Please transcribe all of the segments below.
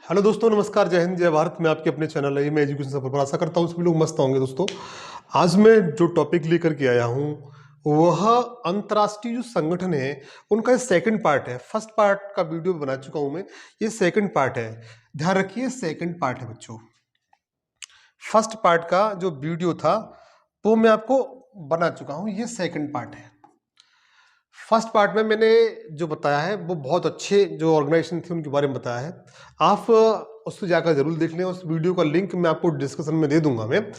Hello दोस्तों, नमस्कार, जय हिंद, जय भारत। मैं आपके अपने चैनल है मैं एजुकेशन सफर पर आशा करता हूँ सभी लोग मस्त होंगे। दोस्तों, आज मैं जो टॉपिक लेकर के आया हूँ वह अंतर्राष्ट्रीय जो संगठन है उनका ये सेकंड पार्ट है। फर्स्ट पार्ट का वीडियो बना चुका हूँ मैं, ये सेकंड पार्ट है। ध्यान रखिए, सेकंड पार्ट है बच्चों। फर्स्ट पार्ट का जो वीडियो था वो मैं आपको बना चुका हूँ, ये सेकंड पार्ट है। फर्स्ट पार्ट में मैंने जो बताया है वो बहुत अच्छे जो ऑर्गेनाइजेशन थे उनके बारे में बताया है। आप उसको जाकर जरूर देख लें, उस वीडियो का लिंक मैं आपको डिस्क्रिप्शन में दे दूंगा मैं।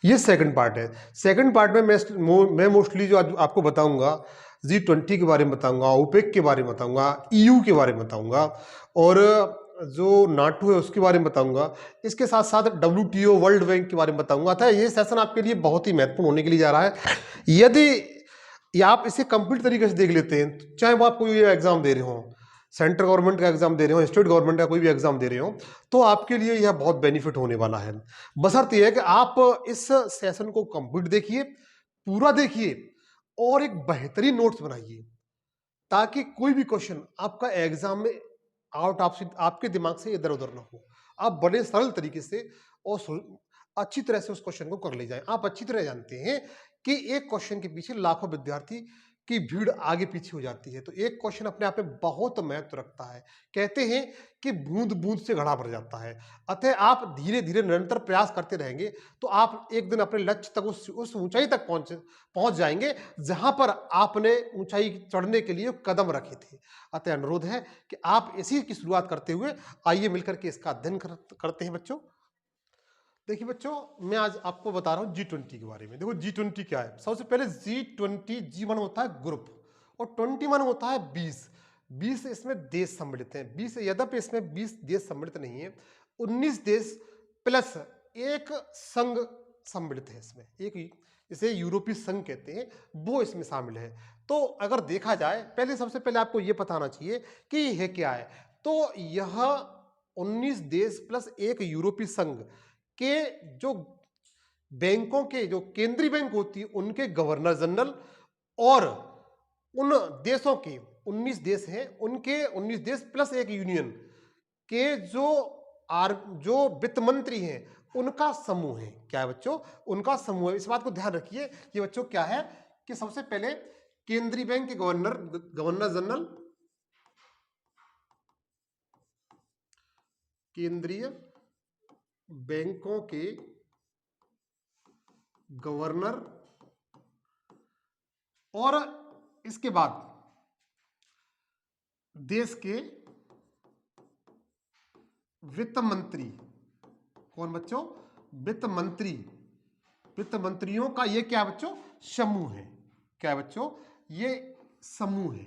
ये सेकंड पार्ट है। सेकंड पार्ट में मैं मोस्टली जो आज आपको बताऊंगा G20 के बारे में बताऊंगा, ओपेक के बारे में बताऊंगा, EU के बारे में बताऊंगा और जो नाटो है उसके बारे में बताऊंगा। इसके साथ साथ WTO वर्ल्ड बैंक के बारे में बताऊंगा। अतः ये सेशन आपके लिए बहुत ही महत्वपूर्ण होने के लिए जा रहा है। यदि या आप इसे कंप्लीट तरीके से देख लेते हैं, तो चाहे वो आप कोई एग्जाम दे रहे हो, सेंट्रल गवर्नमेंट का एग्जाम दे रहे हो, स्टेट गवर्नमेंट का कोई भी एग्जाम दे रहे हो, तो आपके लिए यह बहुत बेनिफिट होने वाला है। बशर्ते यह है कि आप इस सेशन को कंप्लीट देखिए, पूरा देखिए और एक बेहतरीन नोट्स बनाइए, ताकि कोई भी क्वेश्चन आपका एग्जाम में आपके दिमाग से इधर उधर ना हो। आप बड़े सरल तरीके से और अच्छी तरह से उस क्वेश्चन को कर ले जाएं। आप अच्छी तरह जानते हैं कि एक क्वेश्चन के पीछे लाखों विद्यार्थी की भीड़ आगे पीछे हो जाती है, तो एक क्वेश्चन अपने आप में बहुत महत्व रखता है। कहते हैं कि बूंद बूंद से घड़ा भर जाता है। अतः आप धीरे धीरे निरंतर प्रयास करते रहेंगे तो आप एक दिन अपने लक्ष्य तक उस ऊंचाई तक पहुंच जाएंगे जहां पर आपने ऊंचाई चढ़ने के लिए कदम रखे थे। अतः अनुरोध है कि आप इसी की शुरुआत करते हुए आइए मिलकर के इसका अध्ययन करते हैं बच्चों। देखिए बच्चों, मैं आज आपको बता रहा हूं G20 के बारे में। देखो G20 क्या है। सबसे पहले G20, G1 होता है ग्रुप और 21 होता है 20 इसमें देश सम्मिलित हैं। 20 यद्यपि इसमें 20 देश सम्मिलित नहीं है, 19 देश प्लस एक संघ सम्मिलित है। इसमें एक जिसे यूरोपीय संघ कहते हैं वो इसमें शामिल है। तो अगर देखा जाए, सबसे पहले आपको यह पता होना चाहिए कि यह क्या है। तो यह 19 देश प्लस एक यूरोपीय संघ के जो बैंकों के जो केंद्रीय बैंक होती है उनके गवर्नर जनरल और उन देशों के 19 देश हैं, उनके 19 देश प्लस एक यूनियन के जो वित्त मंत्री हैं उनका समूह है। क्या है बच्चों? उनका समूह है। इस बात को ध्यान रखिए। ये बच्चों क्या है कि सबसे पहले केंद्रीय बैंक के गवर्नर जनरल, केंद्रीय बैंकों के गवर्नर और इसके बाद देश के वित्त मंत्री। कौन बच्चों? वित्त मंत्री। वित्त मंत्रियों का ये क्या बच्चों? समूह है। क्या है बच्चों? ये समूह है।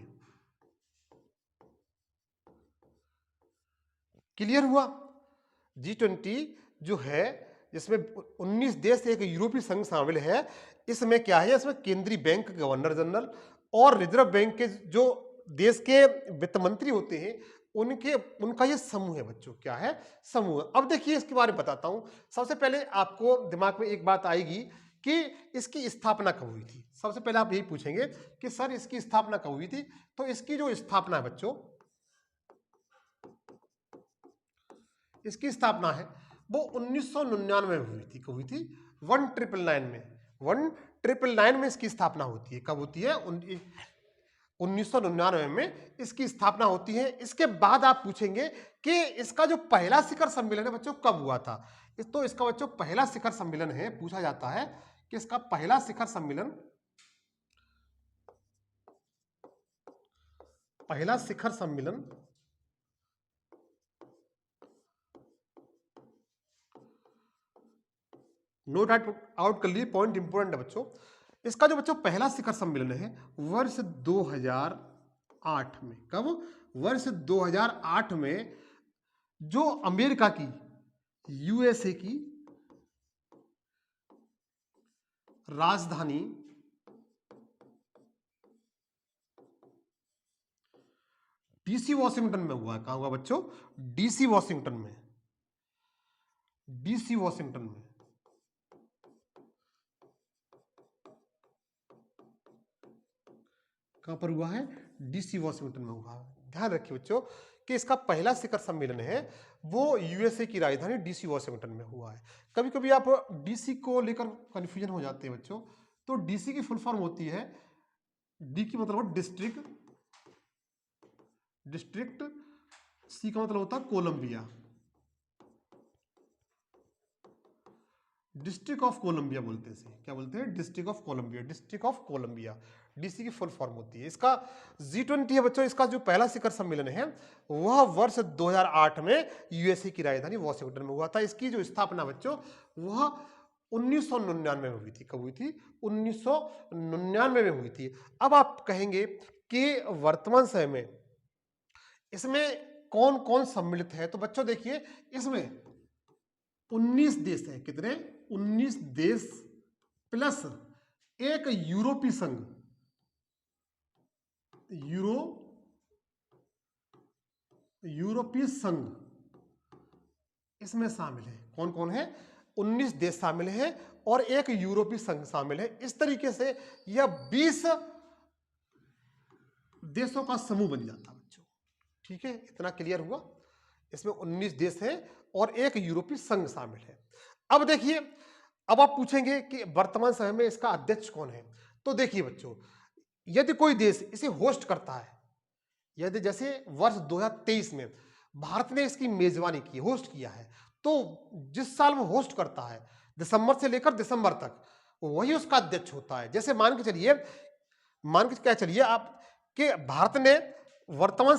क्लियर हुआ? G20 जो है जिसमें 19 देश एक यूरोपीय संघ शामिल है, इसमें क्या है? इसमें केंद्रीय बैंक गवर्नर जनरल और रिजर्व बैंक के जो देश के वित्त मंत्री होते हैं उनका ये समूह है बच्चों। क्या है? समूह। अब देखिए इसके बारे में बताता हूं। सबसे पहले आपको दिमाग में एक बात आएगी कि इसकी स्थापना कब हुई थी। सबसे पहले आप यही पूछेंगे कि सर इसकी स्थापना कब हुई थी। तो इसकी जो स्थापना है बच्चों, इसकी स्थापना है वो 1999 में हुई थी। कब हुई थी? 1999 में। 1999 में इसकी स्थापना होती है। कब होती है? 1999 में इसकी स्थापना होती है। इसके बाद आप पूछेंगे कि इसका जो पहला शिखर सम्मेलन है बच्चों कब हुआ था। तो इसका बच्चों पहला शिखर सम्मेलन है, पूछा जाता है कि इसका पहला शिखर सम्मेलन, नोट आउट कर लिए, पॉइंट इंपोर्टेंट है बच्चों। इसका जो बच्चों पहला शिखर सम्मेलन है वर्ष 2008 में। कब? वर्ष 2008 में जो अमेरिका की, यूएसए की राजधानी डीसी वॉशिंगटन में हुआ है। कहां हुआ बच्चों? डीसी वॉशिंगटन में। डीसी वॉशिंगटन में। कहां पर हुआ है? डीसी वॉशिंगटन में हुआ है। ध्यान रखिए बच्चों कि इसका पहला शिखर सम्मेलन है वो यूएसए की राजधानी डीसी वॉशिंगटन में हुआ है। कभी कभी आप डीसी को लेकर कंफ्यूजन हो जाते हैं बच्चों। तो डीसी की फुल फॉर्म होती है, डी की मतलब डिस्ट्रिक्ट, डिस्ट्रिक्ट, सी का मतलब होता है कोलंबिया, डिस्ट्रिक्ट ऑफ कोलंबिया बोलते हैं इसे। क्या बोलते हैं? District of Columbia, District of Columbia DC की फुल फॉर्म होती है। इसका G20 है बच्चों, इसका जो पहला शिखर सम्मेलन है वह वर्ष 2008 में यूएसए की राजधानी वॉशिंगटन में हुआ था। इसकी जो स्थापना बच्चों वह 1999 में हुई थी। कब हुई थी? 1999 में हुई थी। अब आप कहेंगे कि वर्तमान समय में इसमें कौन कौन सम्मिलित है? तो बच्चों देखिए, इसमें 19 देश है। कितने? 19 देश प्लस एक यूरोपीय संघ, यूरोपीय संघ इसमें शामिल है। कौन कौन है? 19 देश शामिल हैं और एक यूरोपीय संघ शामिल है। इस तरीके से यह 20 देशों का समूह बन जाता है बच्चों। ठीक है, इतना क्लियर हुआ? इसमें 19 देश हैं और एक यूरोपीय संघ शामिल है। अब देखिए, अब आप पूछेंगे कि वर्तमान समय में इसका अध्यक्ष कौन है? तो देखिए बच्चों, यदि कोई देश इसे होस्ट करता है, यदि जैसे वर्ष 2023 में भारत ने इसकी मेजबानी की, होस्ट किया है, तो जिस साल वो होस्ट करता है दिसंबर से लेकर दिसंबर तक वही उसका अध्यक्ष होता है। जैसे मान के क्या चलिए आप कि भारत ने वर्तमान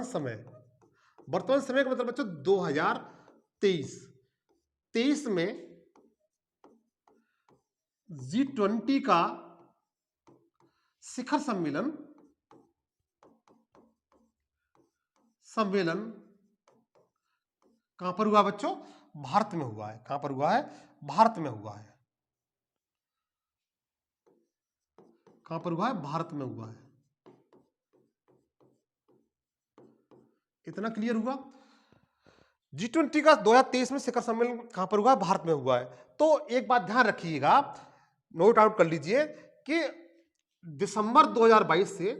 समय का मतलब बच्चों 2023 में G20 का शिखर सम्मेलन कहां पर हुआ बच्चों? भारत में हुआ है। कहां पर हुआ है? भारत में हुआ है। कहां पर हुआ है? भारत में हुआ है। इतना क्लियर हुआ? G20 का 2023 में शिखर सम्मेलन कहां पर हुआ है? भारत में हुआ है। तो एक बात ध्यान रखिएगा, नोट आउट कर लीजिए कि दिसंबर 2022 से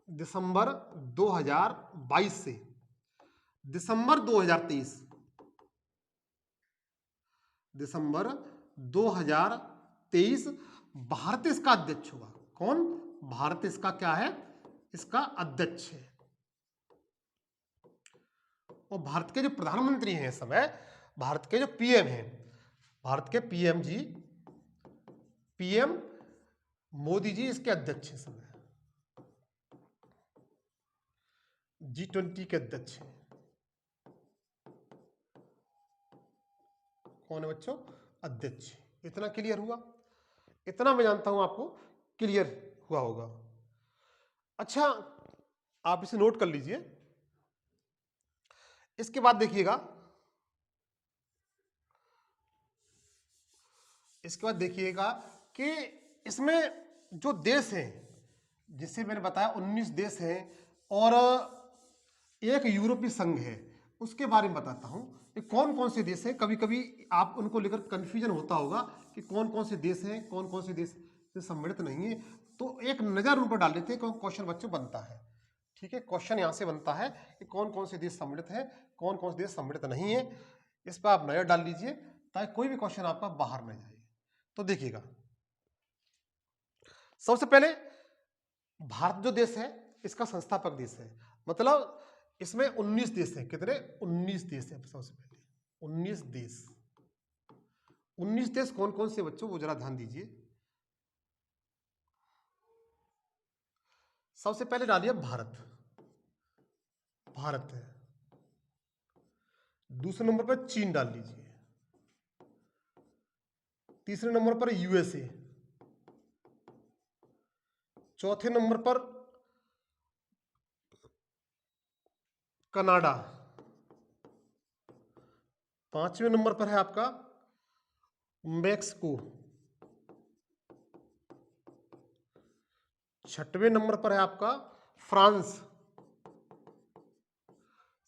दिसंबर 2023 भारत इसका अध्यक्ष होगा। कौन? भारत इसका क्या है? इसका अध्यक्ष है। और भारत के जो प्रधानमंत्री हैं इस समय, भारत के जो पीएम हैं, भारत के पीएम मोदी जी इसके अध्यक्ष हैं। समय G20 के अध्यक्ष हैं। कौन है बच्चों? अध्यक्ष। इतना क्लियर हुआ? इतना मैं जानता हूं आपको क्लियर हुआ होगा। अच्छा, आप इसे नोट कर लीजिए। इसके बाद देखिएगा, कि इसमें जो देश हैं, जिससे मैंने बताया 19 देश हैं और एक यूरोपीय संघ है, उसके बारे में बताता हूं कि कौन कौन से देश हैं। कभी कभी आप उनको लेकर कंफ्यूजन होता होगा कि कौन कौन से देश हैं, कौन कौन से देश से सम्मिलित नहीं है। तो एक नजर उन पर डाल लेते हैं, क्वेश्चन बच्चों बनता है। ठीक है, क्वेश्चन यहां से बनता है कि कौन कौन से देश सम्मिलित है, कौन कौन से देश सम्मिलित नहीं है। इस पर आप नजर डाल लीजिए ताकि कोई भी क्वेश्चन आपका बाहर न जाए। तो देखिएगा, सबसे पहले भारत जो देश है इसका संस्थापक देश है, मतलब इसमें 19 देश हैं। कितने? 19 देश हैं। सबसे पहले 19 देश। 19 देश कौन कौन से बच्चों, वो जरा ध्यान दीजिए। सबसे पहले डालिए भारत, भारत है। दूसरे नंबर पर चीन डाल लीजिए। तीसरे नंबर पर यूएसए। चौथे नंबर पर कनाडा। पांचवें नंबर पर है आपका मैक्सिको। छठवें नंबर पर है आपका फ्रांस।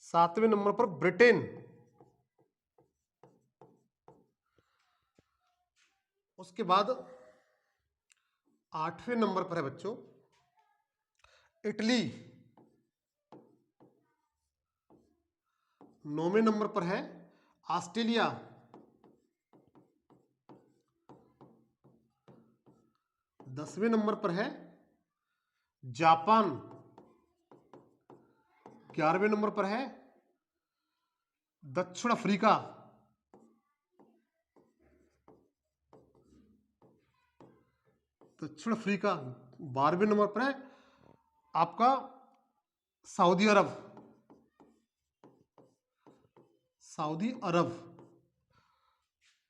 सातवें नंबर पर ब्रिटेन। उसके बाद आठवें नंबर पर है बच्चों इटली 9वें नंबर पर है ऑस्ट्रेलिया, 10वें नंबर पर है जापान, 11वें नंबर पर है दक्षिण अफ्रीका, 12वें नंबर पर है आपका सऊदी अरब,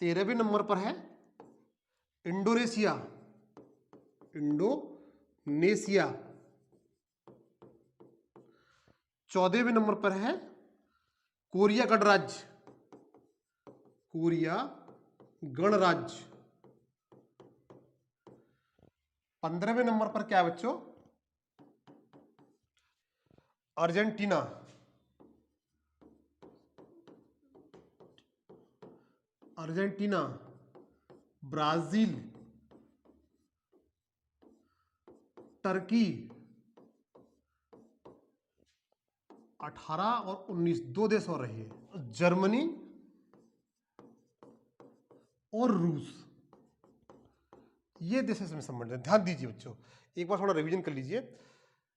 13वें नंबर पर है इंडोनेशिया, 14वें नंबर पर है कोरिया गणराज्य, 15वें नंबर पर क्या है बच्चों, अर्जेंटीना, ब्राजील, टर्की, 18 और 19 दो देश और रहे, जर्मनी और रूस, ये देश इसमें संबंधित है। ध्यान दीजिए बच्चों, एक बार थोड़ा रिवीजन कर लीजिए।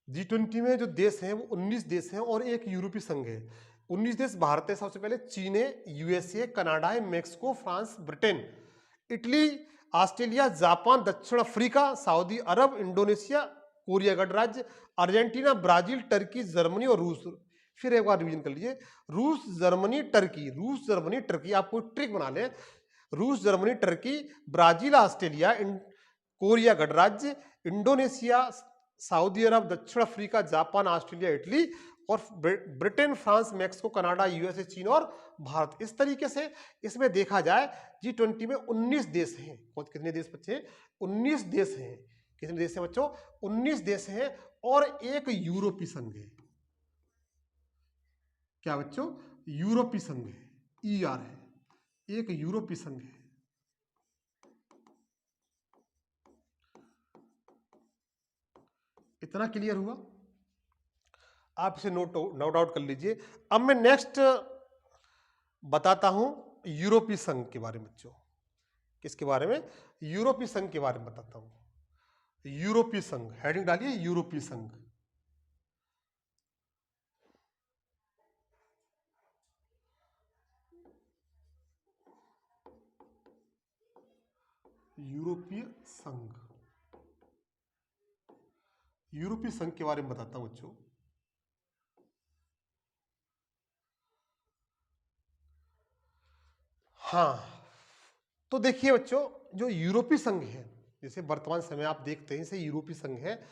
G20 में जो देश हैं वो 19 देश हैं और एक यूरोपीय संघ है। 19 देश भारत है, सबसे पहले चीन है, यूएसए, कनाडा है, Mexico, France, Britain, Italy, Australia, Japan, दक्षिण अफ्रीका, सऊदी अरब, इंडोनेशिया, कोरिया गणराज्य, अर्जेंटीना, ब्राजील, टर्की, जर्मनी और रूस। फिर एक बार रिवीजन कर लीजिए, रूस, जर्मनी, टर्की, आप कोई ट्रिक बना लें, रूस, Germany, Turkey, Brazil, Australia, Korea गणराज्य, इंडोनेशिया, सऊदी अरब, दक्षिण अफ्रीका, जापान, ऑस्ट्रेलिया, इटली और Britain, France, Mexico, Canada, USA, चीन और भारत। इस तरीके से इसमें देखा जाए G20 में 19 देश हैं। कितने देश बच्चे? 19 देश हैं। कितने देश हैं बच्चों? 19 देश हैं और एक यूरोपीय संघ है। क्या बच्चों? यूरोपीय संघ है, ER है, एक यूरोपीय संघ है। इतना क्लियर हुआ? आप इसे नोट आउट कर लीजिए। अब मैं नेक्स्ट बताता हूं यूरोपीय संघ के बारे में बच्चों। किसके बारे में? यूरोपीय संघ के बारे में बताता हूं। यूरोपीय संघ, हेडिंग डालिए यूरोपीय संघ। यूरोपीय संघ, यूरोपीय संघ के बारे में बताता हूं बच्चों। हाँ, तो देखिए बच्चों, जो यूरोपीय संघ है, जैसे वर्तमान समय आप देखते हैं इसे यूरोपीय संघ है,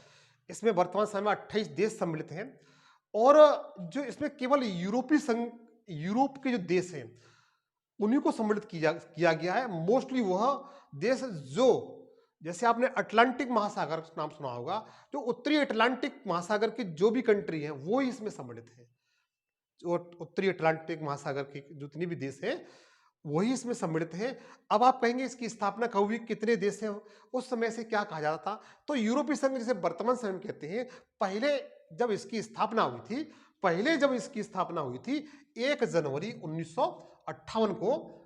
इसमें वर्तमान समय 28 देश सम्मिलित हैं और जो इसमें केवल यूरोपीय संघ, यूरोप के जो देश हैं उन्हीं को सम्मिलित किया गया है। मोस्टली वह देश जो, जैसे आपने अटलांटिक महासागर नाम सुना होगा, जो उत्तरी अटलांटिक महासागर की जो भी कंट्री है वो ही इसमें सम्मिलित है। जो उत्तरी अटलांटिक महासागर के जितने भी देश हैं वही इसमें सम्मिलित है। अब आप कहेंगे इसकी स्थापना कब हुई, कितने देश हैं, उस समय से क्या कहा जाता था? तो यूरोपीय संघ जिसे वर्तमान समय में कहते हैं, पहले जब इसकी स्थापना हुई थी, 1 जनवरी 1958 को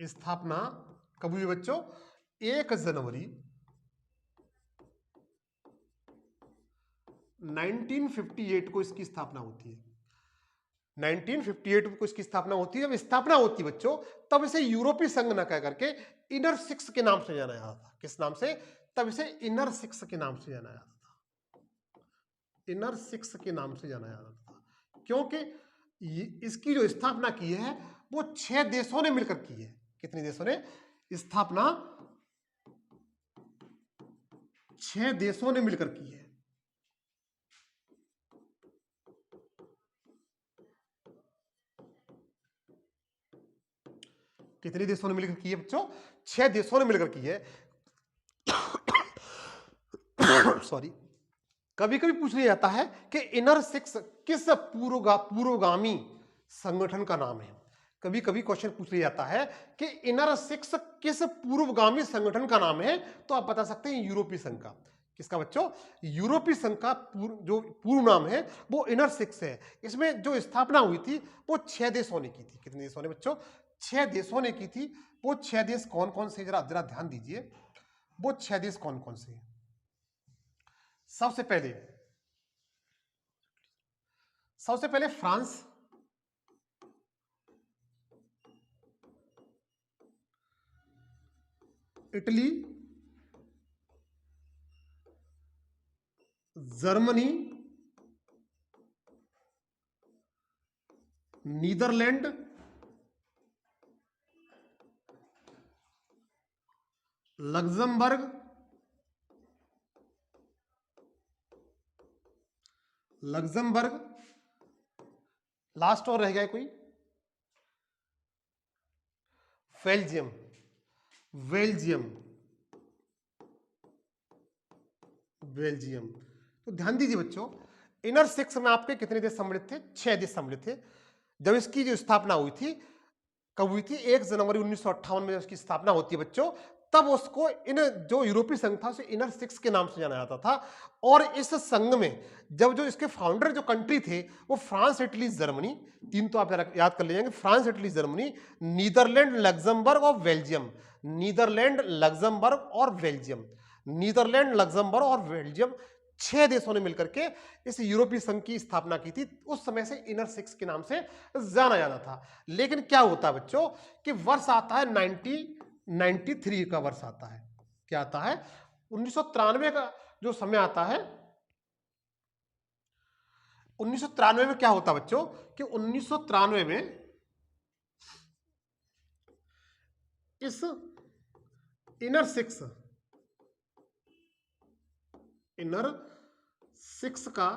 स्थापना कब हुई बच्चों? 1 जनवरी 1958 को इसकी स्थापना होती है। 1958 को इसकी स्थापना होती है। जब स्थापना होती है बच्चों, तब इसे यूरोपीय संघ न कह करके इनर सिक्स के नाम से जाना जाता था। किस नाम से? तब इसे इनर सिक्स के नाम से जाना जाता था। इनर सिक्स के नाम से जाना जाता था क्योंकि इसकी जो स्थापना की है वो 6 देशों ने मिलकर की है। कितने देशों ने? स्थापना 6 देशों ने मिलकर की है। कितने देशों ने मिलकर की है बच्चों? 6 देशों ने मिलकर की है। सॉरी, कभी कभी पूछ लिया जाता है कि इनर सिक्स किस पूर्वगामी संगठन का नाम है? कभी कभी क्वेश्चन पूछ लिया जाता है कि इनर सिक्स किस पूर्वगामी संगठन का नाम है, तो आप बता सकते हैं यूरोपीय संघ का। किसका बच्चों? यूरोपीय संघ का जो पूर्व नाम है वो इनर सिक्स है। इसमें जो स्थापना हुई थी वो 6 देशों ने की थी। कितने देशों ने बच्चों? 6 देशों ने की थी। वो 6 देश कौन कौन से, जरा जरा ध्यान दीजिए। वो 6 देश कौन कौन से? सबसे पहले France, Italy, Germany, Netherland, Luxembourg, last और रह गया कोई? बेल्जियम। बेल्जियम। तो ध्यान दीजिए बच्चों, इनर सिक्स में आपके कितने देश सम्मिलित थे? 6 देश सम्मिलित थे। जब इसकी जो स्थापना हुई थी, कब हुई थी? 1 जनवरी 1958 में उसकी स्थापना होती है बच्चों। तब उसको इन जो यूरोपीय संघ था उसे इनर सिक्स के नाम से जाना जाता था। और इस संघ में जब जो इसके फाउंडर जो कंट्री थे वो फ्रांस, इटली, जर्मनी, 3 तो आप याद कर लीजिएंगे, France, Italy, Germany, Netherland, Luxembourg और बेल्जियम। नीदरलैंड, लग्जमबर्ग और बेल्जियम। नीदरलैंड, लग्जमबर्ग और बेल्जियम 6 देशों ने मिलकर के इस यूरोपीय संघ की स्थापना की थी। उस समय से इनर सिक्स के नाम से जाना जाता था। लेकिन क्या होता है बच्चों कि वर्ष आता है 1993 का वर्ष आता है। क्या आता है? 1993 का जो समय आता है, 1993 में क्या होता है बच्चों कि 1993 में इस इनर सिक्स का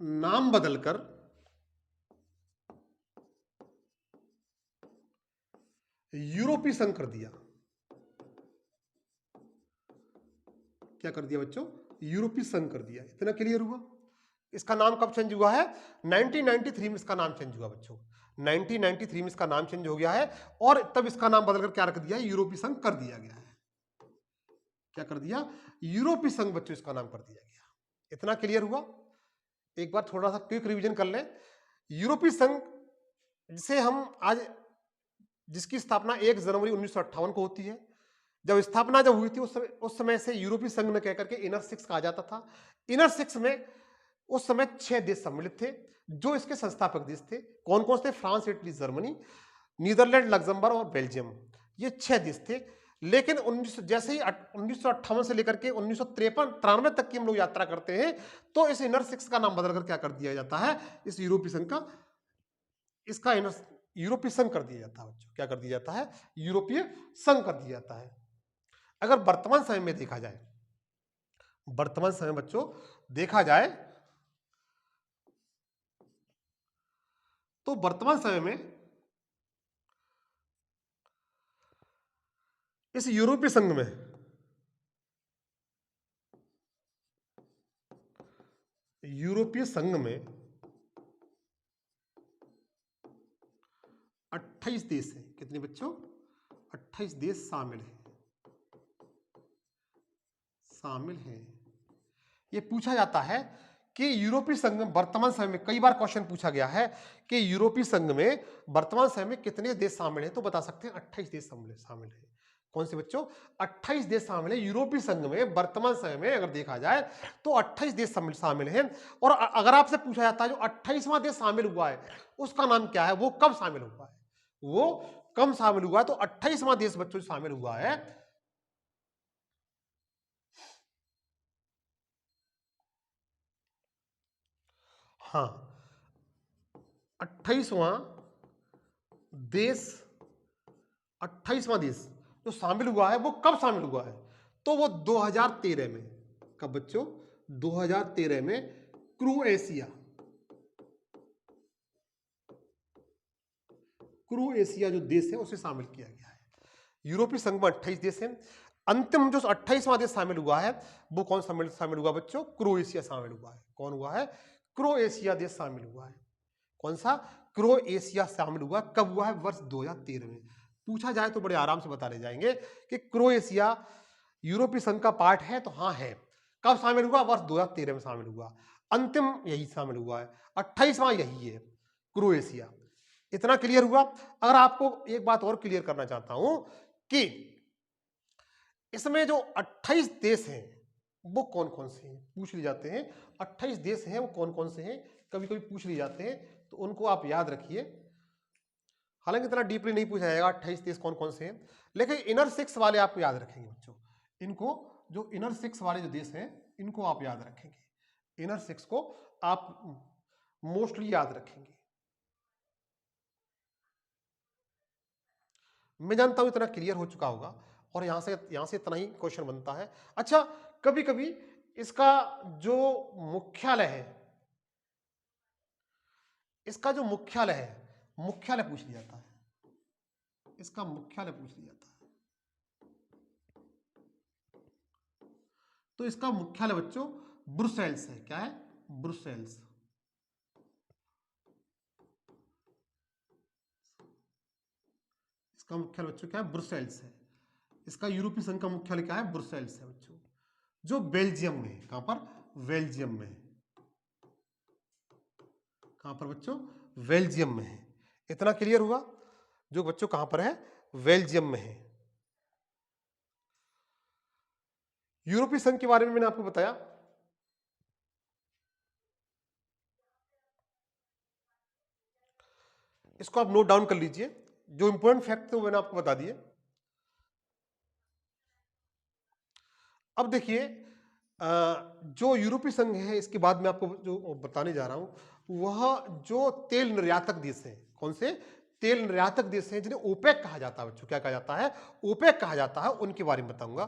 नाम बदलकर यूरोपीय संघ कर दिया। क्या कर दिया बच्चों? यूरोपीय संघ कर दिया। इतना क्लियर हुआ? इसका नाम कब चेंज हुआ है? 1993 में इसका नाम चेंज हुआ बच्चों। 1993 में इसका नाम चेंज हो गया है और तब इसका नाम बदलकर क्या रख दिया है? यूरोपीय संघ कर दिया गया है। क्या कर दिया? यूरोपीय संघ बच्चों इसका नाम कर दिया गया। इतना क्लियर हुआ? एक बार थोड़ा सा क्विक रिवीजन कर लें। यूरोपीय संघ जिसे हम आज, जिसकी स्थापना 1 जनवरी 1958 को होती है, जब स्थापना जब हुई थी उस समय से यूरोपीय संघ में कहकर के इनर सिक्स कहा जाता था। इनर सिक्स में उस समय 6 देश सम्मिलित थे जो इसके संस्थापक देश थे। कौन कौन से? France, Italy, Germany, Netherland, Luxembourg और बेल्जियम। ये 6 देश थे। लेकिन जैसे ही 1958 से लेकर के 1993 तक की हम लोग यात्रा करते हैं तो इस इनर सिक्स का नाम बदलकर क्या कर दिया जाता है? इस यूरोपीय संघ का, इसका यूरोपीय संघ कर दिया जाता है बच्चों। क्या कर दिया जाता है? यूरोपीय संघ कर दिया जाता है। अगर वर्तमान समय में देखा जाए, वर्तमान समय बच्चों देखा जाए तो वर्तमान समय में इस यूरोपीय संघ में 28 देश हैं। कितने बच्चों? 28 देश शामिल हैं। ये पूछा जाता है कि यूरोपीय संघ में वर्तमान समय में, कई बार क्वेश्चन पूछा गया है कि यूरोपीय संघ में वर्तमान समय में कितने देश शामिल हैं, तो बता सकते हैं 28 देश शामिल हैं। कौन से बच्चों? 28 देश शामिल है यूरोपीय संघ में। वर्तमान समय में अगर देखा जाए तो 28 देश शामिल हैं। और अगर आपसे पूछा जाता है जो 28वां देश शामिल हुआ है उसका नाम क्या है, वो कब शामिल हुआ है, वो कब शामिल हुआ है, तो 28वां देश बच्चों शामिल हुआ है हाँ 28वां देश जो शामिल हुआ है वो कब शामिल हुआ है, तो वो 2013 में। कब बच्चों? 2013 में क्रोएशिया जो देश है उसे शामिल किया गया है। यूरोपीय संघ में 28 देश हैं। अंतिम जो 28वां देश शामिल हुआ है वो कौन शामिल हुआ बच्चों? क्रोएशिया शामिल हुआ है। कौन हुआ है? क्रोएशिया देश शामिल हुआ है। कौन सा? क्रोएशिया शामिल हुआ। कब हुआ है? वर्ष 2013 में। पूछा जाए तो बड़े आराम से बता ले जाएंगे कि क्रोएशिया यूरोपीय संघ का पार्ट है, तो हाँ है। कब शामिल हुआ? वर्ष 2013 में शामिल हुआ। अंतिम यही शामिल हुआ है, 28वां यही है क्रोएशिया। इतना क्लियर हुआ। अगर आपको एक बात और क्लियर करना चाहता हूं कि इसमें जो 28 देश हैं वो कौन कौन से हैं, पूछ लिए जाते हैं। 28 देश हैं वो कौन कौन से हैं, कभी कभी पूछ लिए जाते हैं, तो उनको आप याद रखिए। हालांकि इतना डीपली नहीं पूछा जाएगा 28 देश कौन कौन से हैं, लेकिन इनर सिक्स वाले आपको याद रखेंगे बच्चों। इनको, जो इनर सिक्स वाले जो देश हैं, इनको आप याद रखेंगे। इनर सिक्स को आप मोस्टली याद रखेंगे। मैं जानता हूं इतना क्लियर हो चुका होगा, और यहां से इतना ही क्वेश्चन बनता है। अच्छा, कभी कभी इसका जो मुख्यालय है, इसका जो मुख्यालय है, मुख्यालय पूछ लिया जाता है। इसका मुख्यालय पूछ लिया जाता है। तो इसका मुख्यालय बच्चों ब्रुसेल्स है। क्या है? ब्रुसेल्स। इसका मुख्यालय बच्चों क्या है? ब्रुसेल्स है। इसका यूरोपीय संघ का मुख्यालय क्या है? ब्रुसेल्स है बच्चों, जो बेल्जियम में है। कहां पर? बेल्जियम में। कहां पर बच्चों? बेल्जियम में है। इतना क्लियर हुआ? जो बच्चों कहां पर है? बेल्जियम में है। यूरोपीय संघ के बारे में मैंने आपको बताया। इसको आप नोट डाउन कर लीजिए। जो इंपॉर्टेंट फैक्ट थे वो मैंने आपको बता दिए। अब देखिए, जो यूरोपीय संघ है, इसके बाद मैं आपको जो बताने जा रहा हूं, वह जो तेल निर्यातक देश हैं, कौन से? तेल निर्यातक देश हैं, जिन्हें ओपेक कहा जाता है बच्चों। क्या कहा जाता है? ओपेक कहा जाता है। उनके बारे में बताऊंगा।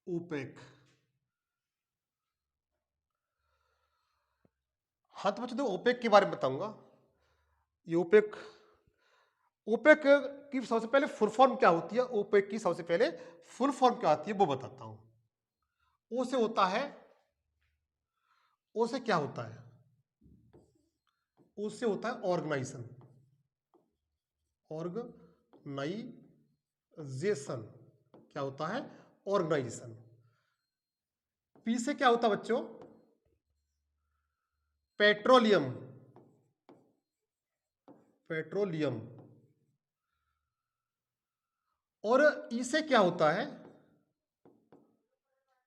ओपेक। हाँ, तो बच्चों देखो, ओपेक के बारे में बताऊंगा। ये ओपेक, ओपेक की सबसे पहले फुल फॉर्म क्या होती है, ओपेक की सबसे पहले फुल फॉर्म क्या होती है वो बताता हूं। ओ से होता है, ओ से क्या होता है? ओ से होता है ऑर्गेनाइजेशन। ऑर्गेनाइजेशन क्या होता है? ऑर्गेनाइजेशन। पी से क्या होता है बच्चों? पेट्रोलियम। पेट्रोलियम। और ई से क्या होता है?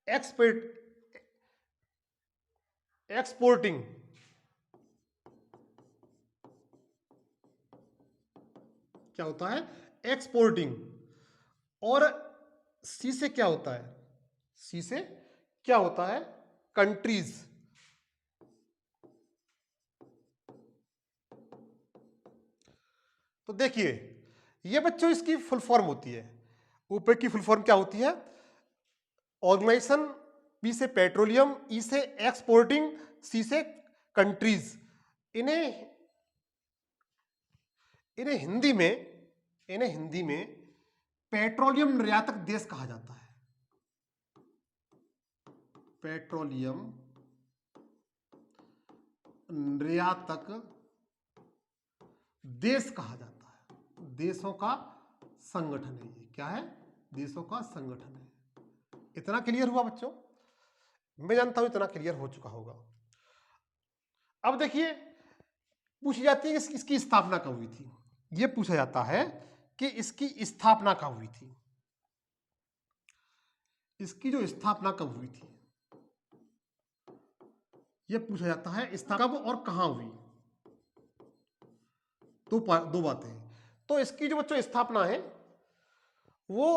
Expert exporting. क्या होता है? एक्सपोर्टिंग। और सी से क्या होता है? सी से क्या होता है? कंट्रीज। तो देखिए, ये बच्चों इसकी फुल फॉर्म होती है। ओपेक की फुल फॉर्म क्या होती है? ऑर्गेनाइजेशन। बी से पेट्रोलियम, ई से एक्सपोर्टिंग, सी से कंट्रीज। इन्हें इन्हें हिंदी में इन्हें हिंदी में पेट्रोलियम निर्यातक देश कहा जाता है। पेट्रोलियम निर्यातक देश कहा जाता है। देशों का संगठन है ये। क्या है? देशों का संगठन है। इतना क्लियर हुआ बच्चों? मैं जानता हूं इतना क्लियर हो चुका होगा। अब देखिए, पूछी जाती है कि इसकी स्थापना कब हुई थी। यह पूछा जाता है कि इसकी स्थापना कब हुई थी। इसकी जो स्थापना कब हुई थी, यह पूछा जाता है। स्थापना कब और कहां हुई। दो बातें हैं। तो इसकी जो बच्चों स्थापना है वो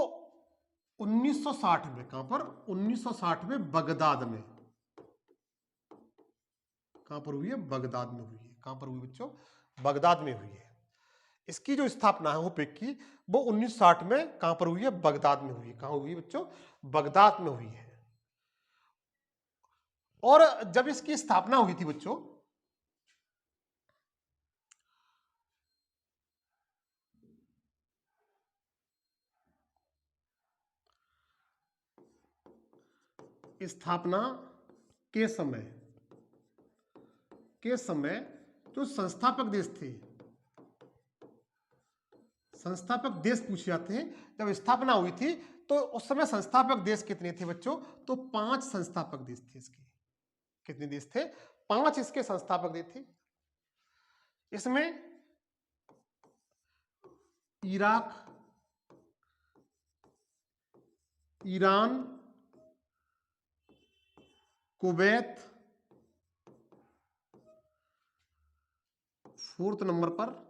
1960 में। कहां पर? 1960 में बगदाद में। कहां पर हुई है? बगदाद में हुई है। कहां पर हुई बच्चों? बगदाद में हुई है। इसकी जो स्थापना है ओपेक की, वो 1960 में कहां पर हुई है? बगदाद में हुई है। कहां हुई है बच्चों? बगदाद में हुई है। और जब इसकी स्थापना हुई थी बच्चों, स्थापना के समय जो संस्थापक देश थे, संस्थापक देश पूछे जाते हैं। जब स्थापना हुई थी तो उस समय संस्थापक देश कितने थे बच्चों? तो 5 संस्थापक देश थे इसके। कितने देश थे? 5 इसके संस्थापक देश थे। इसमें Iraq, Iran, Kuwait, 4th number पर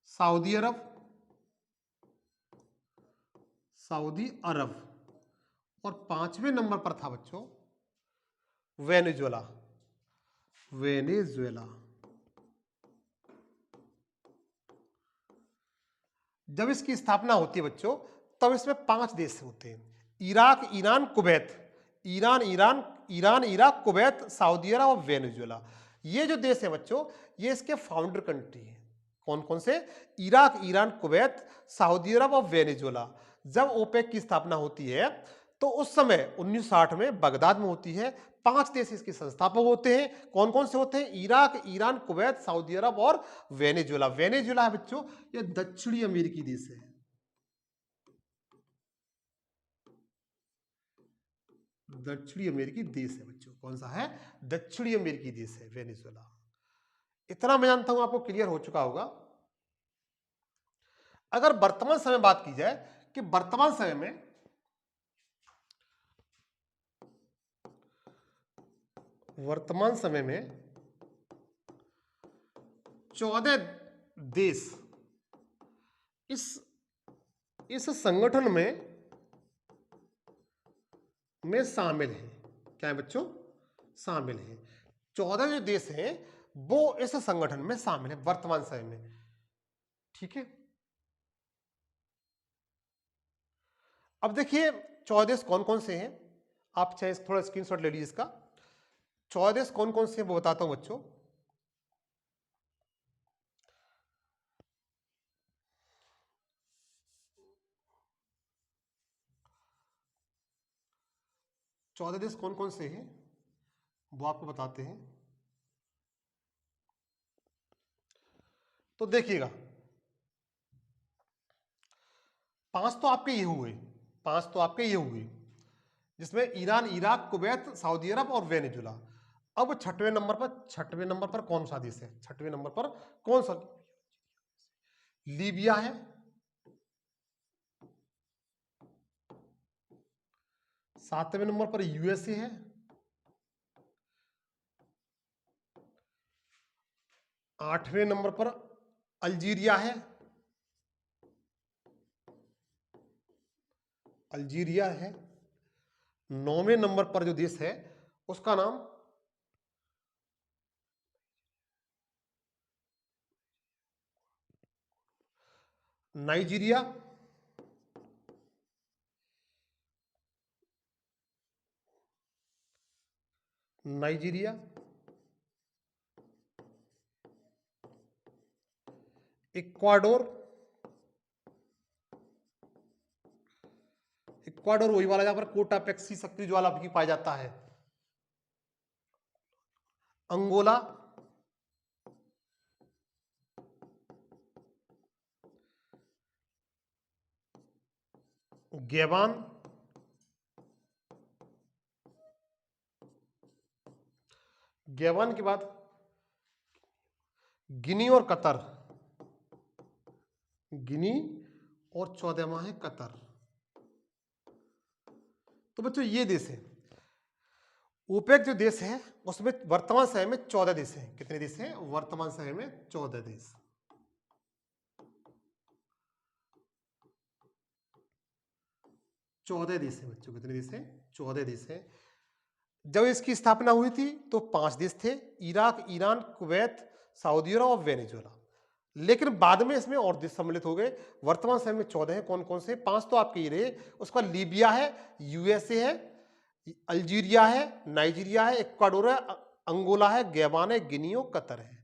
सऊदी अरब और 5वें नंबर पर था बच्चों वेनेजुएला। जब इसकी स्थापना होती है बच्चों तब इसमें 5 देश होते हैं, Iraq, Iran, Kuwait, Iran, Iraq, Kuwait, Saudi Arabia और वेनेजुएला। ये जो देश है बच्चों ये इसके फाउंडर कंट्री है। कौन कौन से? Iraq, Iran, Kuwait, Saudi Arabia और वेनेजुएला। जब ओपेक की स्थापना होती है तो उस समय 1960 में बगदाद में होती है। 5 देश इसके संस्थापक होते हैं। कौन कौन से होते हैं? Iraq, Iran, Kuwait, Saudi Arabia और वेनेजुएला। वेनेजुएला है बच्चों ये दक्षिणी अमेरिकी देश है। दक्षिणी अमेरिकी देश है बच्चों। कौन सा है? दक्षिणी अमेरिकी देश है वेनेजुएला। इतना मैं जानता हूं आपको क्लियर हो चुका होगा। अगर वर्तमान समय बात की जाए कि वर्तमान समय में वर्तमान समय में 14 देश इस संगठन में शामिल हैं। क्या है बच्चों? शामिल हैं। 14 जो देश हैं वो इस संगठन में शामिल है वर्तमान समय में। ठीक है, अब देखिए 14 देश कौन कौन से हैं। आप चाहे थोड़ा स्क्रीनशॉट ले लीजिए इसका। 14 देश कौन कौन से हैं वो बताता हूं बच्चों। चौदह देश कौन कौन से हैं वो आपको बताते हैं। तो देखिएगा 5 तो आपके ये हुए, 5 तो आपके ये हुए जिसमें Iran, Iraq, Kuwait, Saudi Arabia और वेनेजुएला। अब 6वें नंबर पर कौन सा देश है? 6वें नंबर पर कौन सा? लीबिया है, 7वें नंबर पर यूएसए है, 8वें नंबर पर अल्जीरिया है, अल्जीरिया है, 9वें नंबर पर जो देश है उसका नाम नाइजीरिया, नाइजीरिया, इक्वाडोर, इक्वाडोर वही वाला जहां पर कोटा पेक्सी सक्रिय ज्वाला भी पाया जाता है, अंगोला, गैबान, गैबान के बाद गिनी और कतर, गिनी और 14वां है कतर। तो बच्चों ये देश है ओपेक जो देश है उसमें वर्तमान समय में 14 देश हैं। कितने देश हैं वर्तमान समय में? 14 देश। चौदह देश है बच्चों। कितने देश हैं? 14 देश हैं। जब इसकी स्थापना हुई थी तो 5 देश थे, Iraq, Iran, Kuwait, Saudi Arabia और वेनेजुएला। लेकिन बाद में इसमें और देश सम्मिलित हो गए। वर्तमान समय में 14 है। कौन कौन से? 5 तो आपके ये रहे। उसका लीबिया है, यूएसए है, अल्जीरिया है, नाइजीरिया है, इक्वाडोर है, अंगोला है, गैबान है, गिनी और कतर है।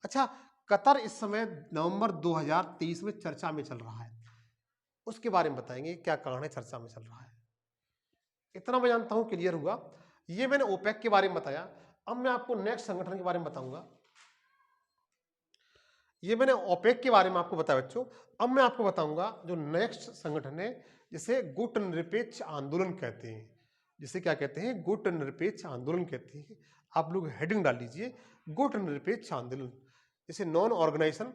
अच्छा, कतर इस समय नवंबर 2023 में चर्चा में चल रहा है, उसके बारे में बताएंगे क्या कारण है चर्चा में चल रहा है। इतना मैं जानता हूं क्लियर हुआ। ये मैंने ओपेक के बारे में बताया। अब मैं आपको नेक्स्ट संगठन के बारे में बताऊंगा। ये मैंने ओपेक के बारे में आपको बताया बच्चों। अब मैं आपको बताऊंगा जो नेक्स्ट संगठन है, जिसे गुटनिरपेक्ष आंदोलन कहते हैं। जिसे क्या कहते हैं? गुटनिरपेक्ष आंदोलन कहते हैं। आप लोग हेडिंग डाल लीजिए, गुटनिरपेक्ष आंदोलन। इसे नॉन ऑर्गेनाइजेशन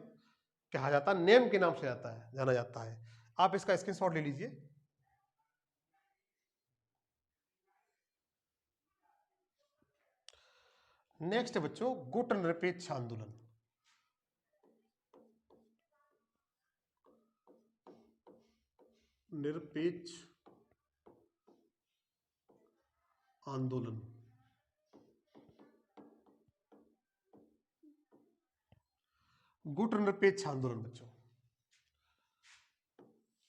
कहा जाता है, नेम के नाम से जाना जाता है। आप इसका स्क्रीनशॉट ले लीजिए। नेक्स्ट बच्चों, गुटनिरपेक्ष आंदोलन। निरपेक्ष आंदोलन। गुटनिरपेक्ष आंदोलन बच्चों,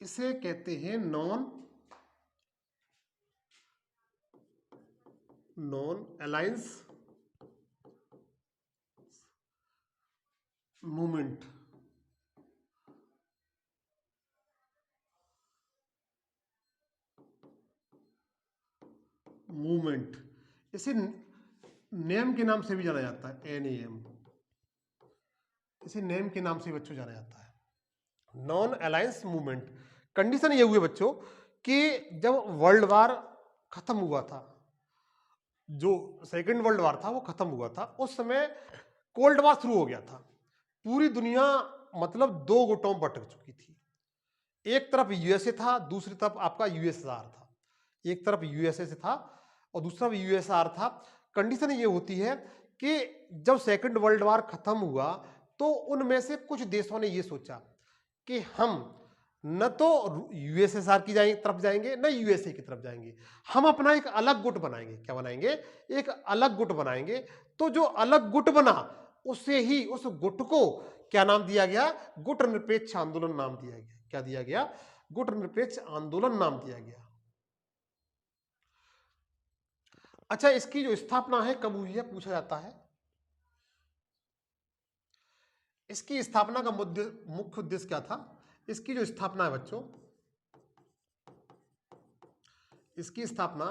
इसे कहते हैं नॉन अलायंस मूवमेंट। इसे नेम के नाम से भी जाना जाता है, NAM। इसे नेम के नाम से बच्चों जाना जाता है, नॉन अलायंस मूवमेंट। कंडीशन ये हुई बच्चों कि जब वर्ल्ड वार खत्म हुआ था, जो सेकेंड वर्ल्ड वार था वो खत्म हुआ था, उस समय कोल्ड वार शुरू हो गया था। पूरी दुनिया मतलब दो गुटों में बट चुकी थी। एक तरफ USA था, दूसरी तरफ आपका USSR था। एक तरफ USA से था और दूसरा USSR था। कंडीशन ये होती है कि जब सेकंड वर्ल्ड वार खत्म हुआ तो उनमें से कुछ देशों ने ये सोचा कि हम न तो USSR की तरफ जाएंगे, न USA की तरफ जाएंगे, हम अपना एक अलग गुट बनाएंगे। क्या बनाएंगे? एक अलग गुट बनाएंगे। तो जो अलग गुट बना, उसे ही, उस गुट को क्या नाम दिया गया? गुटनिरपेक्ष आंदोलन नाम दिया गया। क्या दिया गया? गुटनिरपेक्ष आंदोलन नाम दिया गया। अच्छा, इसकी जो स्थापना है कब हुई है पूछा जाता है। इसकी स्थापना का मुख्य उद्देश्य क्या था? इसकी जो स्थापना है बच्चों, इसकी स्थापना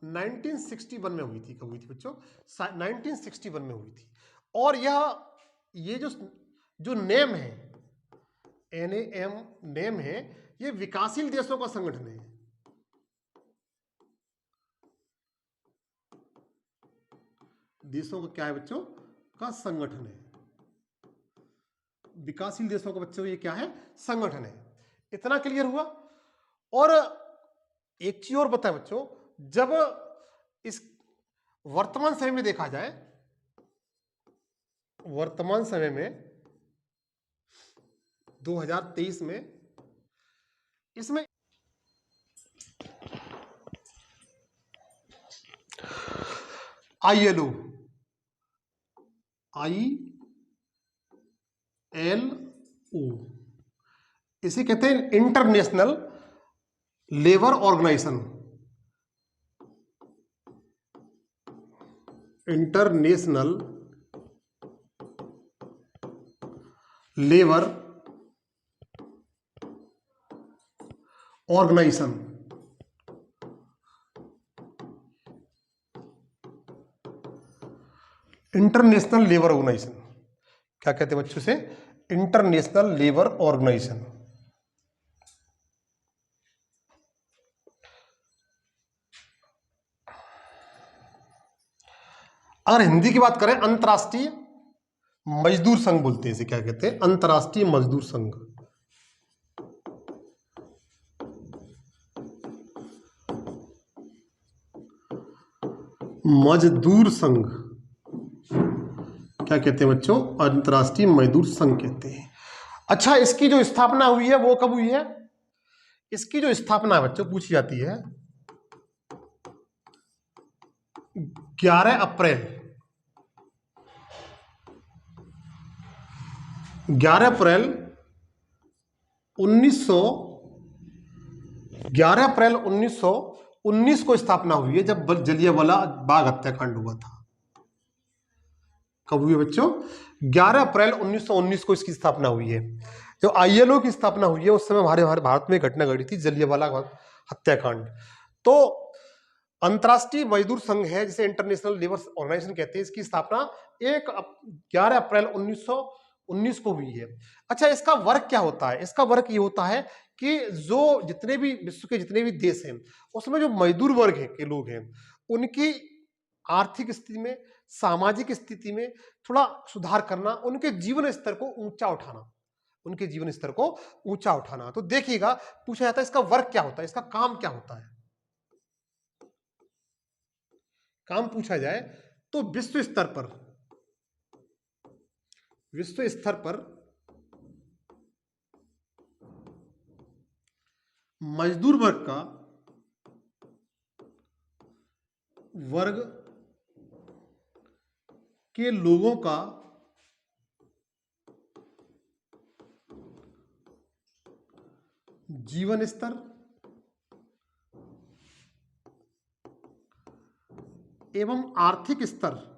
1961 में हुई थी। कब हुई थी बच्चों? 1961 में हुई थी। और ये जो नेम है, NAM नेम है, ये विकासशील देशों का संगठन है। देशों का क्या है बच्चों? का संगठन है। विकासशील देशों का बच्चों ये क्या है? संगठन है। इतना क्लियर हुआ। और एक चीज और बताए बच्चों, जब इस वर्तमान समय में देखा जाए, वर्तमान समय में 2023 में इसमें ILO इसे कहते हैं International Labour Organization. International Labour Organization. International Labour Organization क्या कहते हैं बच्चों से? International Labour Organization. अगर हिंदी की बात करें, अंतर्राष्ट्रीय मजदूर संघ बोलते हैं इसे। क्या कहते हैं? अंतर्राष्ट्रीय मजदूर संघ। मजदूर संघ क्या कहते हैं बच्चों? अंतर्राष्ट्रीय मजदूर संघ कहते हैं। अच्छा, इसकी जो स्थापना हुई है वो कब हुई है? इसकी जो स्थापना है बच्चों पूछी जाती है 11 अप्रैल 1919 को स्थापना हुई है, जब जलियांवाला बाग हत्याकांड हुआ था। कब हुई बच्चों? 11 अप्रैल 1919 को इसकी स्थापना हुई है। जो ILO की स्थापना हुई है उस समय हमारे भारत में घटना घटी थी, जलियांवाला हत्याकांड। तो अंतर्राष्ट्रीय मजदूर संघ है, जिसे इंटरनेशनल लेबर ऑर्गेनाइजेशन कहते हैं, इसकी स्थापना 11 अप्रैल 1919 को हुई है। अच्छा, इसका वर्क क्या होता है? इसका वर्क ये होता है कि जो जितने भी विश्व के जितने भी देश हैं, उसमें जो मजदूर वर्ग है के लोग हैं, उनकी आर्थिक स्थिति में, सामाजिक स्थिति में थोड़ा सुधार करना, उनके जीवन स्तर को ऊंचा उठाना, उनके जीवन स्तर को ऊंचा उठाना। तो देखिएगा, पूछा जाता है इसका वर्क क्या होता है, इसका काम क्या होता है। काम पूछा जाए तो विश्व स्तर पर मजदूर वर्ग के लोगों का जीवन स्तर एवं आर्थिक स्तर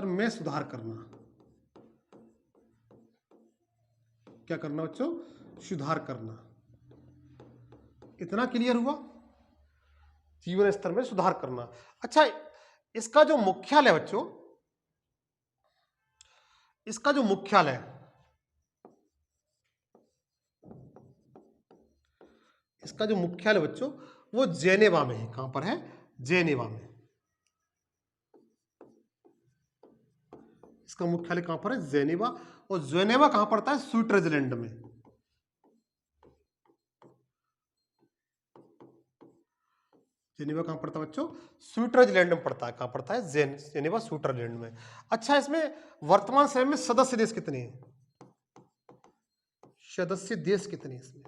में सुधार करना। क्या करना बच्चों? सुधार करना। इतना क्लियर हुआ? जीवन स्तर में सुधार करना। अच्छा, इसका जो मुख्यालय बच्चों, इसका जो मुख्यालय, इसका जो मुख्यालय बच्चों वो जेनेवा में है। कहां पर है? जेनेवा में। इसका मुख्यालय कहां पर है? जेनेवा। और जेनेवा कहां पड़ता है? स्विट्जरलैंड में। जेनेवा कहां पड़ता है बच्चों? स्विट्जरलैंड में पड़ता है। कहां पड़ता है? जेनेवा स्विट्जरलैंड में। अच्छा, इसमें वर्तमान समय में सदस्य देश कितने हैं? सदस्य देश कितने हैं इसमें?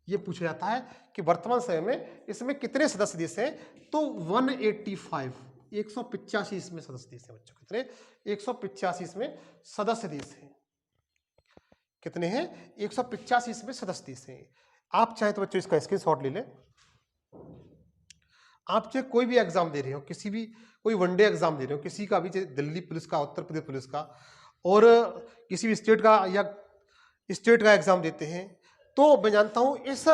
ये पूछा जाता है कि वर्तमान समय में इसमें कितने सदस्य देश हैं। तो 185, 185 इसमें सदस्य देश हैं बच्चों। कितने? 185 इसमें सदस्य देश हैं। कितने हैं? 185 इसमें सदस्य देश हैं। आप चाहे तो बच्चों इसका स्क्रीनशॉट ले लें। आप चाहे कोई भी एग्जाम दे रहे हो, किसी भी कोई वनडे एग्जाम दे रहे हो, किसी का भी, चाहे दिल्ली पुलिस का, उत्तर प्रदेश पुलिस का, और किसी भी स्टेट का या स्टेट का एग्जाम देते हैं, तो मैं जानता हूं इस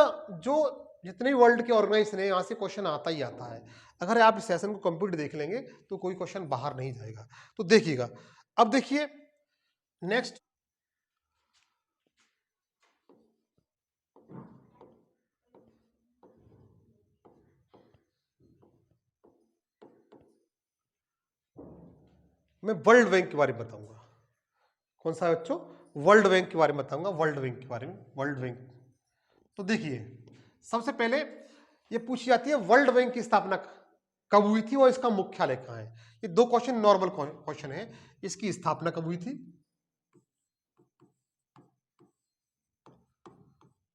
जो जितने भी वर्ल्ड के ऑर्गेनाइजेशन है, यहां से क्वेश्चन आता ही आता है। अगर आप इस सेशन को कंप्लीट देख लेंगे तो कोई क्वेश्चन बाहर नहीं जाएगा। तो देखिएगा, अब देखिए नेक्स्ट, मैं वर्ल्ड बैंक के बारे में बताऊंगा। कौन सा है बच्चों? वर्ल्ड बैंक के बारे में बताऊंगा। वर्ल्ड बैंक के बारे में, वर्ल्ड बैंक। तो देखिए, सबसे पहले ये पूछी जाती है वर्ल्ड बैंक की स्थापना कब हुई थी और इसका मुख्यालय कहां है। ये दो क्वेश्चन नॉर्मल क्वेश्चन है। इसकी स्थापना कब हुई थी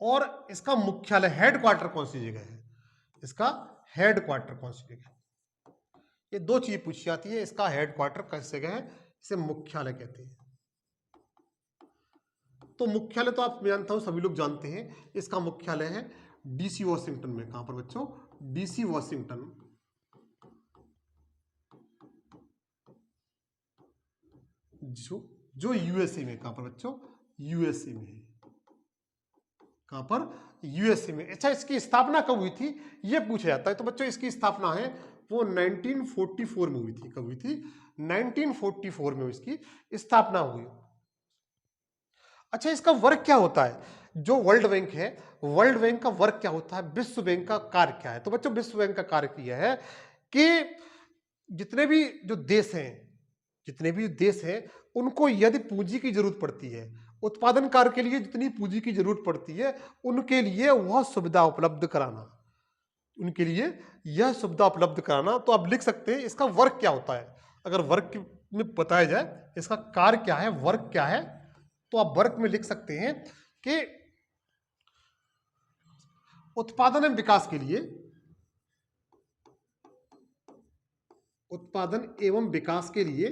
और इसका मुख्यालय, हेडक्वार्टर कौन सी जगह है, इसका हेडक्वार्टर कौन सी जगह है। ये दो चीज पूछी जाती है। इसका हेडक्वार्टर किस जगह है, इसे मुख्यालय कहते हैं। तो मुख्यालय तो आप, मैं जानता हूं सभी लोग जानते हैं, इसका मुख्यालय है डीसी वॉशिंगटन में। कहां पर बच्चों? डीसी वॉशिंगटन, जो यूएसए में। कहां पर बच्चों? यूएसए में है। कहां पर? यूएसए में। अच्छा, इसकी स्थापना कब हुई थी ये पूछा जाता है। तो बच्चों इसकी स्थापना है वो 1944 में हुई थी। कब हुई थी? 1944 में इसकी स्थापना हुई। अच्छा, इसका वर्क क्या होता है? जो वर्ल्ड बैंक है, वर्ल्ड बैंक का वर्क क्या होता है, विश्व बैंक का कार्य क्या है? तो बच्चों विश्व बैंक का कार्य यह है कि जितने भी जो देश हैं, जितने भी देश हैं, उनको यदि पूंजी की जरूरत पड़ती है, उत्पादन कार्य के लिए जितनी पूंजी की जरूरत पड़ती है, उनके लिए वह सुविधा उपलब्ध कराना, उनके लिए यह सुविधा उपलब्ध कराना। तो आप लिख सकते हैं इसका वर्क क्या होता है। अगर वर्क में बताया जाए इसका कार्य क्या है, वर्क क्या है, तो आप वर्क में लिख सकते हैं कि उत्पादन एवं विकास के लिए, उत्पादन एवं विकास के लिए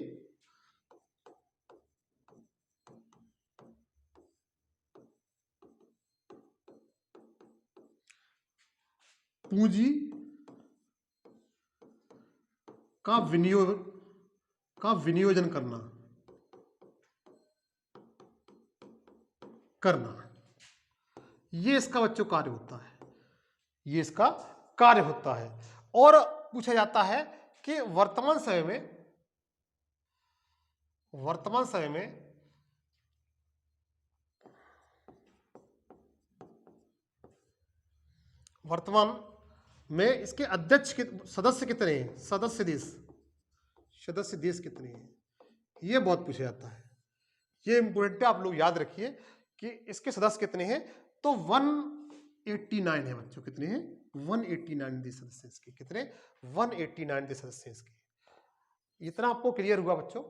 पूंजी का विनियोजन करना, करना, ये इसका बच्चों कार्य होता है, ये इसका कार्य होता है। और पूछा जाता है कि वर्तमान समय में वर्तमान में इसके अध्यक्ष के सदस्य कितने हैं, सदस्य देश कितने हैं, ये बहुत पूछा जाता है। ये इंपोर्टेंट है, आप लोग याद रखिए कि इसके सदस्य कितने हैं। तो 189 है बच्चों, कितने हैं 189 देश सदस्य इसके, कितने 189 देश सदस्य इसके। इतना आपको क्लियर हुआ बच्चों।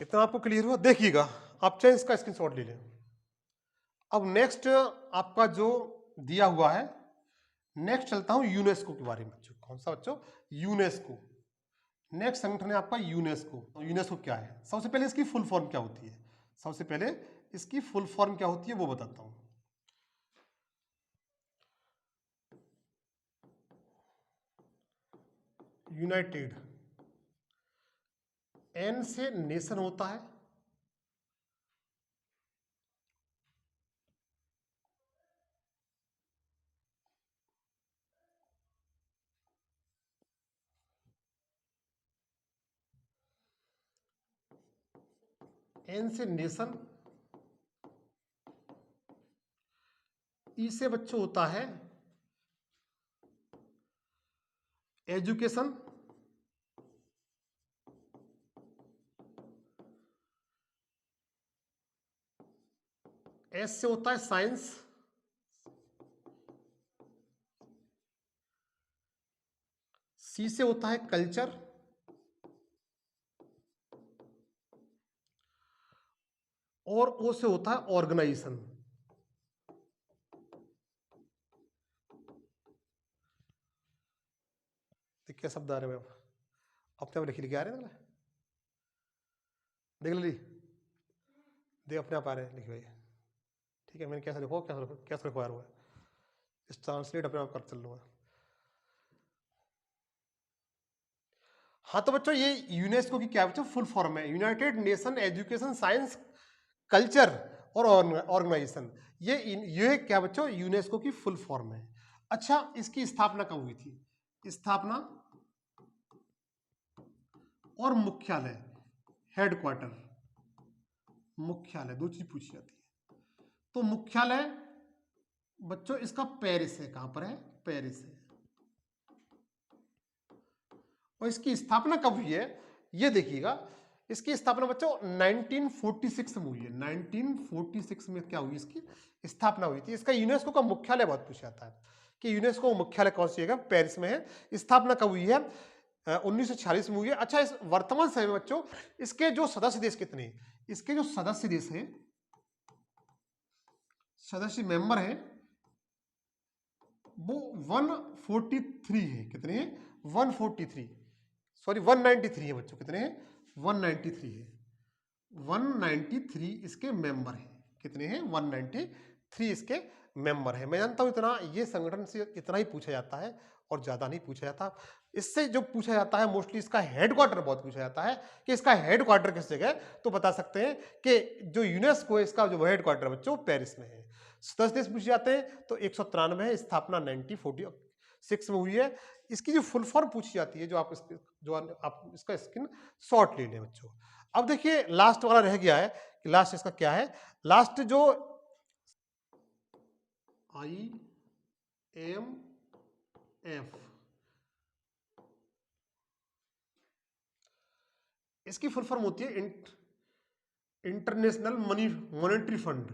इतना आपको क्लियर हुआ। देखिएगा आप चाहे इसका स्क्रीनशॉट ले लें। अब नेक्स्ट आपका जो दिया हुआ है, नेक्स्ट चलता हूं यूनेस्को के बारे में बच्चों। कौन सा बच्चों, यूनेस्को। नेक्स्ट संगठन है आपका यूनेस्को। यूनेस्को क्या है, सबसे पहले इसकी फुल फॉर्म क्या होती है, सबसे पहले इसकी फुल फॉर्म क्या होती है वो बताता हूं। यूनाइटेड, एन से नेशन होता है, एन से नेशन, ई से बच्चों होता है एजुकेशन, एस से होता है साइंस, सी से होता है कल्चर, और ओ से होता है ऑर्गेनाइजेशन। क्या शब्द आ रहे हैं अपने आप लिखे आ रहे हैं, देख ली, देख अपने आप आ रहे हैं लिखे भाई। ठीक है, मैंने कैसे लिखो, कैसे लिखवा हुआ है, इस ट्रांसलेट अपने आप कर चल लूंगा। हाँ तो बच्चों ये यूनेस्को की क्या बच्चों फुल फॉर्म है, United nation education science culture और ऑर्गेनाइजेशन। ये क्या बच्चों यूनेस्को की फुल फॉर्म है। अच्छा, इसकी स्थापना कब हुई थी, स्थापना और मुख्यालय, हेडक्वार्टर, मुख्यालय दो चीज पूछी जाती है। तो मुख्यालय बच्चों इसका पेरिस है, कहां पर है, पेरिस है। और इसकी स्थापना कब हुई है ये देखिएगा, इसकी स्थापना बच्चों 1946 में हुई है। 1946 में क्या हुई, इसकी स्थापना हुई थी। इसका यूनेस्को का मुख्यालय बहुत पूछा जाता है कि यूनेस्को का मुख्यालय कौन सी जगह, पेरिस में है। स्थापना कब हुई है, 1946 में हुई है। अच्छा, इस वर्तमान समय में बच्चों इसके जो सदस्य देश कितने हैं, इसके जो सदस्य देश हैं, सदस्य मेंबर है वो 143 है। कितने हैं, 143, सॉरी 193 है बच्चों, कितने हैं 193 है। 193 इसके मेंबर हैं, कितने हैं 193 इसके मेंबर हैं। मैं जानता हूं इतना, ये संगठन से इतना ही पूछा जाता है और ज्यादा नहीं पूछा जाता। इससे जो पूछा जाता है मोस्टली इसका हेडक्वार्टर बहुत पूछा जाता है कि इसका हेडक्वार्टर किस जगह है। तो बता सकते हैं कि जो यूनेस्को है इसका जो हेडक्वार्टर बच्चों पेरिस में है। सदस्य देश पूछे जाते हैं तो 193 है, स्थापना 1946 में हुई है। इसकी जो फुल फॉर्म पूछी जाती है, जो आप इसका स्क्रीन शॉट ले लें बच्चों। अब देखिए लास्ट वाला रह गया है कि लास्ट इसका क्या है, लास्ट जो IMF, इसकी फुल फॉर्म होती है इंटरनेशनल मॉनेटरी फंड।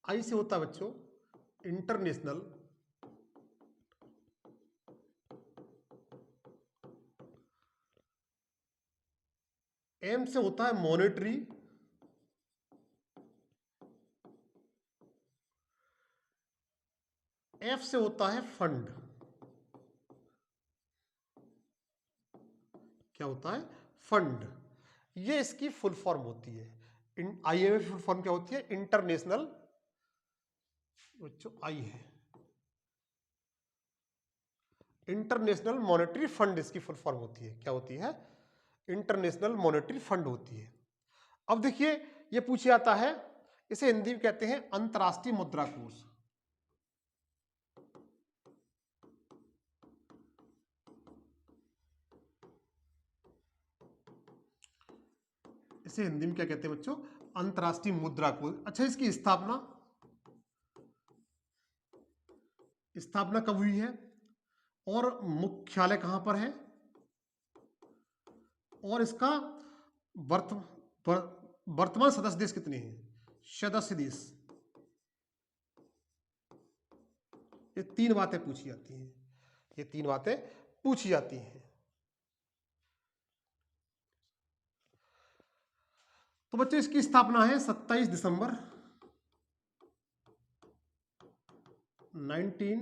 आई से होता है बच्चों इंटरनेशनल, एम से होता है मॉनेटरी, एफ से होता है फंड। क्या होता है, फंड। ये इसकी फुल फॉर्म होती है। IMF की फुल फॉर्म क्या होती है, इंटरनेशनल, बच्चों आई है इंटरनेशनल मॉनेटरी फंड इसकी फुल फॉर्म होती है। क्या होती है? इंटरनेशनल मॉनेटरी फंड होती है। अब देखिए ये पूछा जाता है, इसे हिंदी में कहते हैं अंतर्राष्ट्रीय मुद्रा कोष। इसे हिंदी में क्या कहते हैं बच्चों? अंतर्राष्ट्रीय मुद्रा कोष। अच्छा, इसकी स्थापना कब हुई है और मुख्यालय कहां पर है और इसका वर्तमान सदस्य देश कितने हैं? सदस्य देश। ये तीन बातें पूछी जाती हैं। ये तीन बातें पूछी जाती हैं। तो बच्चों इसकी स्थापना है 27 दिसंबर 19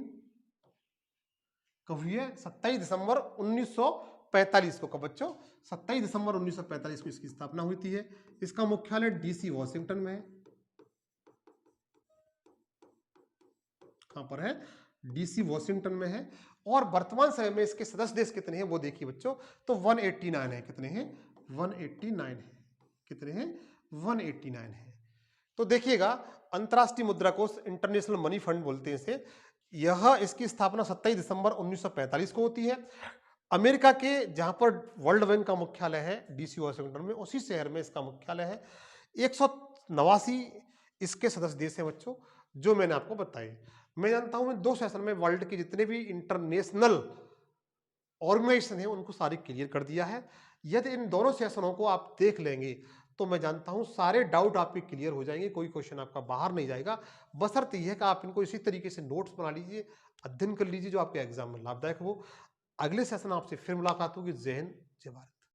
कब हुई है? 27 दिसंबर 1945 को। कब बच्चों? 27 दिसंबर 1945 को इसकी स्थापना हुई थी। इसका मुख्यालय डीसी वॉशिंगटन में है। कहां पर है? डीसी वॉशिंगटन में है। और वर्तमान समय में इसके सदस्य देश कितने हैं वो देखिए बच्चों, तो 189 है। कितने हैं? 189 है। कितने हैं? 189 है। तो देखिएगा, अंतर्राष्ट्रीय मुद्रा कोष, इंटरनेशनल मनी फंड बोलते हैं इसे, यह इसकी स्थापना 27 दिसंबर 1945 को होती है। अमेरिका के जहां पर वर्ल्ड बैंक का मुख्यालय है डीसी वॉशिंगटन में, उसी शहर में इसका मुख्यालय है। 189 इसके सदस्य देश हैं बच्चों, जो मैंने आपको बताए। मैं जानता हूं मैं 2 सेशन में वर्ल्ड के जितने भी इंटरनेशनल ऑर्गेनाइजेशन है उनको सारी क्लियर कर दिया है। यदि इन दोनों सेशनों को आप देख लेंगे तो मैं जानता हूं सारे डाउट आपके क्लियर हो जाएंगे, कोई क्वेश्चन आपका बाहर नहीं जाएगा। बशर्ते यह है कि आप इनको इसी तरीके से नोट्स बना लीजिए, अध्ययन कर लीजिए जो आपके एग्जाम में लाभदायक हो। अगले सेशन आपसे फिर मुलाकात होगी। जय हिंद, जय भारत।